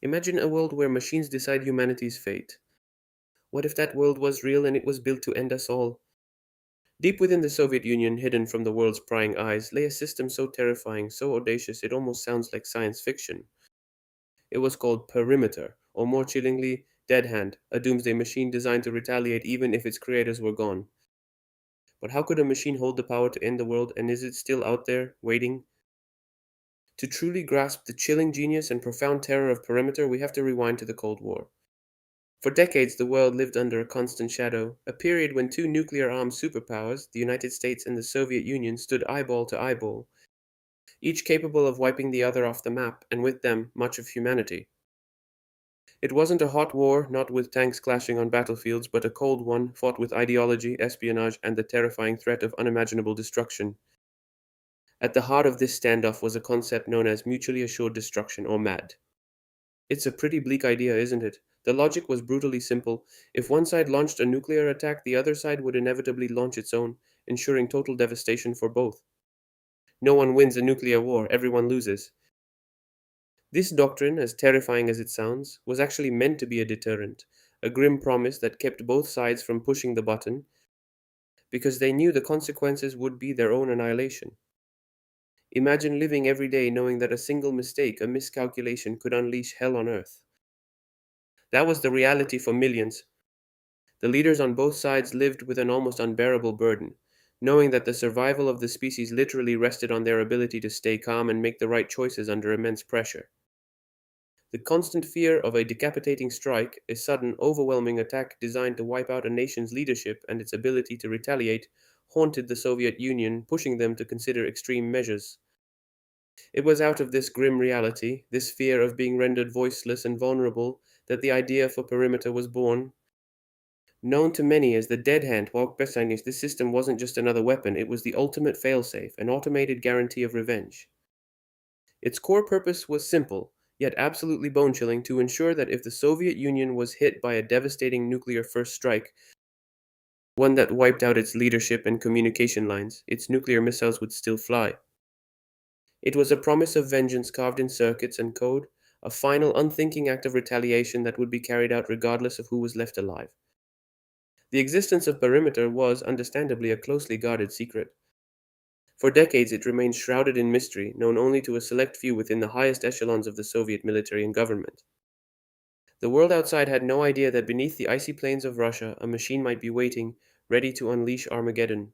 Imagine a world where machines decide humanity's fate. What if that world was real and it was built to end us all? Deep within the Soviet Union, hidden from the world's prying eyes, lay a system so terrifying, so audacious, it almost sounds like science fiction. It was called Perimeter, or more chillingly, Dead Hand, a doomsday machine designed to retaliate even if its creators were gone. But how could a machine hold the power to end the world, and is it still out there, waiting? To truly grasp the chilling genius and profound terror of Perimeter, we have to rewind to the Cold War. For decades, the world lived under a constant shadow, a period when two nuclear armed superpowers, the United States and the Soviet Union, stood eyeball to eyeball, each capable of wiping the other off the map, and with them, much of humanity. It wasn't a hot war, not with tanks clashing on battlefields, but a cold one, fought with ideology, espionage, and the terrifying threat of unimaginable destruction. At the heart of this standoff was a concept known as mutually assured destruction, or MAD. It's a pretty bleak idea, isn't it? The logic was brutally simple. If one side launched a nuclear attack, the other side would inevitably launch its own, ensuring total devastation for both. No one wins a nuclear war, everyone loses. This doctrine, as terrifying as it sounds, was actually meant to be a deterrent, a grim promise that kept both sides from pushing the button, because they knew the consequences would be their own annihilation. Imagine living every day knowing that a single mistake, a miscalculation, could unleash hell on earth. That was the reality for millions. The leaders on both sides lived with an almost unbearable burden, knowing that the survival of the species literally rested on their ability to stay calm and make the right choices under immense pressure. The constant fear of a decapitating strike, a sudden, overwhelming attack designed to wipe out a nation's leadership and its ability to retaliate, haunted the Soviet Union, pushing them to consider extreme measures. It was out of this grim reality, this fear of being rendered voiceless and vulnerable, that the idea for Perimeter was born. Known to many as the Dead Hand Walkbesteinlich, this system wasn't just another weapon, it was the ultimate failsafe, an automated guarantee of revenge. Its core purpose was simple, yet absolutely bone chilling, to ensure that if the Soviet Union was hit by a devastating nuclear first strike, one that wiped out its leadership and communication lines, its nuclear missiles would still fly. It was a promise of vengeance carved in circuits and code, a final unthinking act of retaliation that would be carried out regardless of who was left alive. The existence of Perimeter was, understandably, a closely guarded secret. For decades it remained shrouded in mystery, known only to a select few within the highest echelons of the Soviet military and government. The world outside had no idea that beneath the icy plains of Russia a machine might be waiting, ready to unleash Armageddon.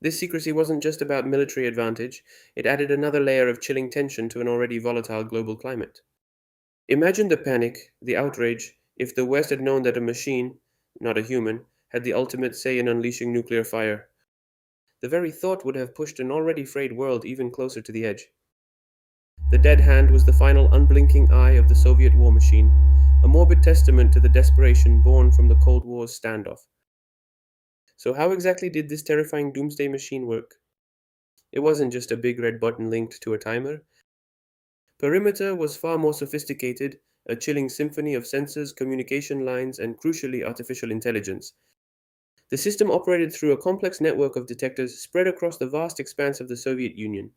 This secrecy wasn't just about military advantage, it added another layer of chilling tension to an already volatile global climate. Imagine the panic, the outrage, if the West had known that a machine, not a human, had the ultimate say in unleashing nuclear fire. The very thought would have pushed an already frayed world even closer to the edge. The dead hand was the final unblinking eye of the Soviet war machine, a morbid testament to the desperation born from the Cold War's standoff. So, how exactly did this terrifying doomsday machine work? It wasn't just a big red button linked to a timer. Perimeter was far more sophisticated, a chilling symphony of sensors, communication lines, and crucially artificial intelligence. The system operated through a complex network of detectors spread across the vast expanse of the Soviet Union.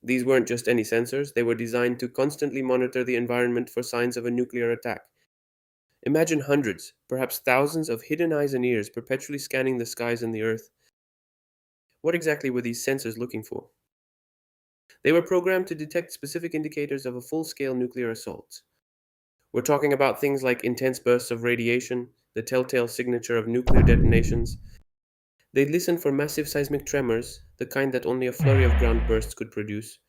These weren't just any sensors, they were designed to constantly monitor the environment for signs of a nuclear attack. Imagine hundreds, perhaps thousands of hidden eyes and ears perpetually scanning the skies and the earth. What exactly were these sensors looking for? They were programmed to detect specific indicators of a full scale nuclear assault. We're talking about things like intense bursts of radiation, the telltale signature of nuclear detonations. They'd listen for massive seismic tremors, the kind that only a flurry of ground bursts could produce,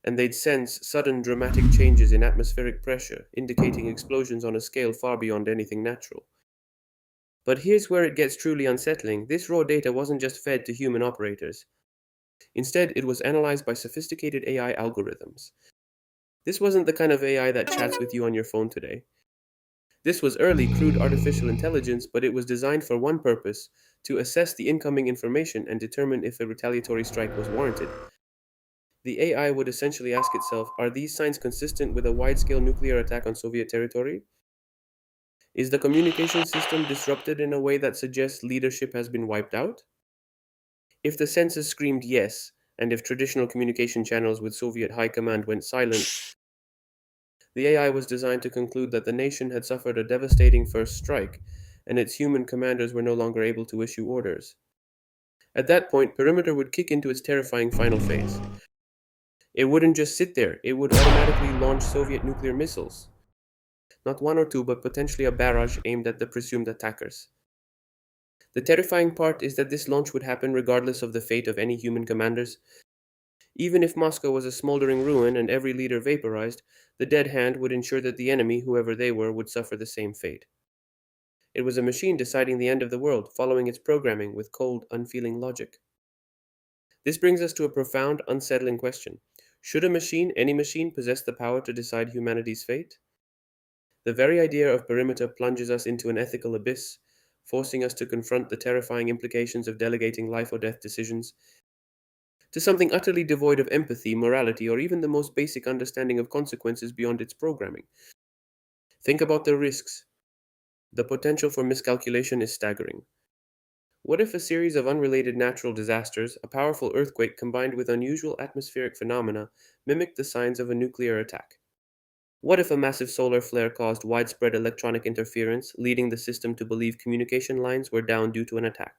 and they'd sense sudden dramatic changes in atmospheric pressure, indicating explosions on a scale far beyond anything natural. But here's where it gets truly unsettling. This raw data wasn't just fed to human operators. Instead, it was analyzed by sophisticated AI algorithms. This wasn't the kind of AI that chats with you on your phone today. This was early, crude artificial intelligence, but it was designed for one purpose: to assess the incoming information and determine if a retaliatory strike was warranted. The AI would essentially ask itself, are these signs consistent with a wide scale nuclear attack on Soviet territory? Is the communication system disrupted in a way that suggests leadership has been wiped out? If the sensors screamed yes, and if traditional communication channels with Soviet high command went silent, The AI was designed to conclude that the nation had suffered a devastating first strike, and its human commanders were no longer able to issue orders. At that point, Perimeter would kick into its terrifying final phase. It wouldn't just sit there, it would automatically launch Soviet nuclear missiles. Not one or two, but potentially a barrage aimed at the presumed attackers. The terrifying part is that this launch would happen regardless of the fate of any human commanders. Even if Moscow was a smoldering ruin and every leader vaporized, the dead hand would ensure that the enemy, whoever they were, would suffer the same fate. It was a machine deciding the end of the world, following its programming with cold, unfeeling logic. This brings us to a profound, unsettling question. Should a machine, any machine, possess the power to decide humanity's fate? The very idea of Perimeter plunges us into an ethical abyss, forcing us to confront the terrifying implications of delegating life or death decisions to something utterly devoid of empathy, morality, or even the most basic understanding of consequences beyond its programming. Think about the risks. The potential for miscalculation is staggering. What if a series of unrelated natural disasters, a powerful earthquake combined with unusual atmospheric phenomena, mimicked the signs of a nuclear attack? What if a massive solar flare caused widespread electronic interference, leading the system to believe communication lines were down due to an attack?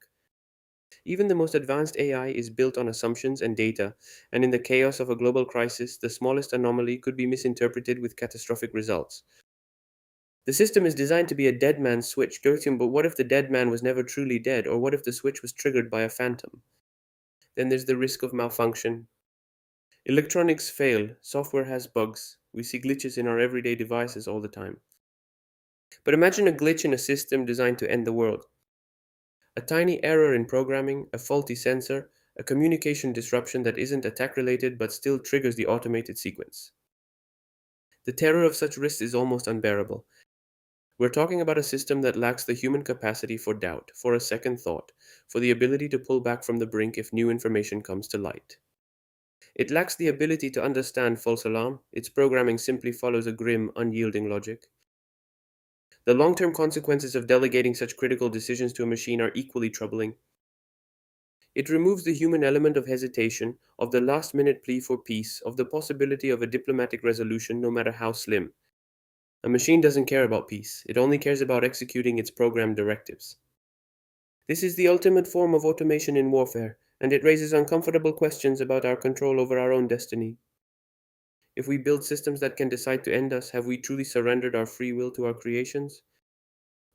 Even the most advanced AI is built on assumptions and data, and in the chaos of a global crisis, the smallest anomaly could be misinterpreted with catastrophic results. The system is designed to be a dead man's switch, Gertium, but what if the dead man was never truly dead, or what if the switch was triggered by a phantom? Then there's the risk of malfunction. Electronics fail, software has bugs, we see glitches in our everyday devices all the time. But imagine a glitch in a system designed to end the world. A tiny error in programming, a faulty sensor, a communication disruption that isn't attack related but still triggers the automated sequence. The terror of such risks is almost unbearable. We're talking about a system that lacks the human capacity for doubt, for a second thought, for the ability to pull back from the brink if new information comes to light. It lacks the ability to understand false alarm, its programming simply follows a grim, unyielding logic. The long-term consequences of delegating such critical decisions to a machine are equally troubling. It removes the human element of hesitation, of the last-minute plea for peace, of the possibility of a diplomatic resolution no matter how slim. A machine doesn't care about peace, it only cares about executing its programmed directives. This is the ultimate form of automation in warfare, and it raises uncomfortable questions about our control over our own destiny. If we build systems that can decide to end us, have we truly surrendered our free will to our creations?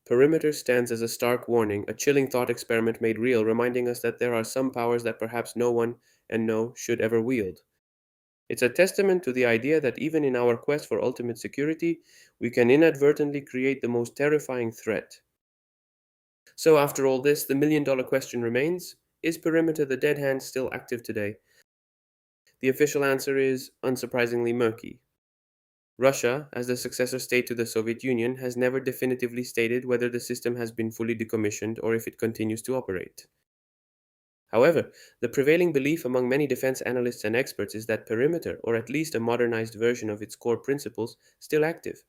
Perimeter stands as a stark warning, a chilling thought experiment made real, reminding us that there are some powers that perhaps no one, and no, should ever wield. It's a testament to the idea that even in our quest for ultimate security, we can inadvertently create the most terrifying threat. So, after all this, the million-dollar question remains, is Perimeter the Dead Hand still active today? The official answer is, unsurprisingly, murky. Russia, as the successor state to the Soviet Union, has never definitively stated whether the system has been fully decommissioned or if it continues to operate. However, the prevailing belief among many defense analysts and experts is that Perimeter, or at least a modernized version of its core principles, still active.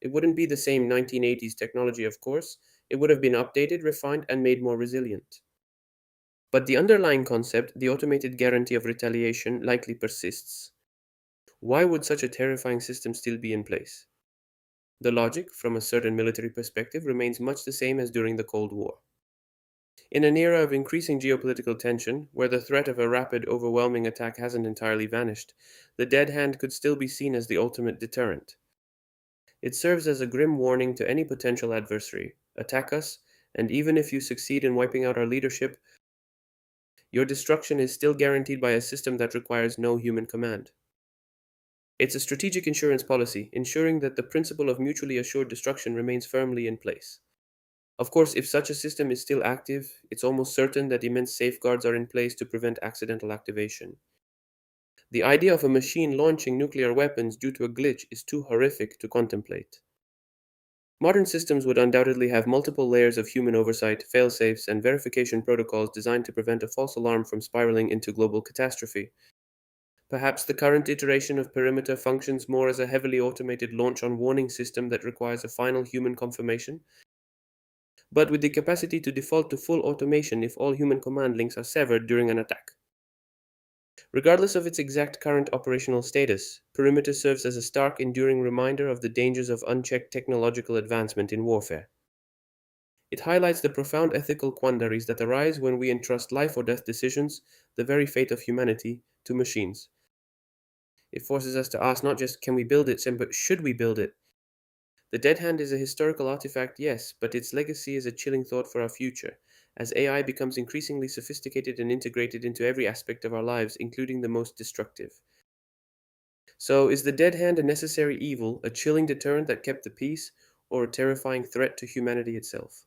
It wouldn't be the same 1980s technology, of course. It would have been updated, refined, and made more resilient. But the underlying concept, the automated guarantee of retaliation, likely persists. Why would such a terrifying system still be in place? The logic, from a certain military perspective, remains much the same as during the Cold War. In an era of increasing geopolitical tension, where the threat of a rapid, overwhelming attack hasn't entirely vanished, the dead hand could still be seen as the ultimate deterrent. It serves as a grim warning to any potential adversary. Attack us, and even if you succeed in wiping out our leadership, your destruction is still guaranteed by a system that requires no human command. It's a strategic insurance policy, ensuring that the principle of mutually assured destruction remains firmly in place. Of course, if such a system is still active, it's almost certain that immense safeguards are in place to prevent accidental activation. The idea of a machine launching nuclear weapons due to a glitch is too horrific to contemplate. Modern systems would undoubtedly have multiple layers of human oversight, fail-safes, and verification protocols designed to prevent a false alarm from spiraling into global catastrophe. Perhaps the current iteration of Perimeter functions more as a heavily automated launch-on-warning system that requires a final human confirmation, but with the capacity to default to full automation if all human command links are severed during an attack. Regardless of its exact current operational status, Perimeter serves as a stark, enduring reminder of the dangers of unchecked technological advancement in warfare. It highlights the profound ethical quandaries that arise when we entrust life or death decisions, the very fate of humanity, to machines. It forces us to ask not just can we build it, but should we build it? The Dead Hand is a historical artifact, yes, but its legacy is a chilling thought for our future, as AI becomes increasingly sophisticated and integrated into every aspect of our lives, including the most destructive. So, is the Dead Hand a necessary evil, a chilling deterrent that kept the peace, or a terrifying threat to humanity itself?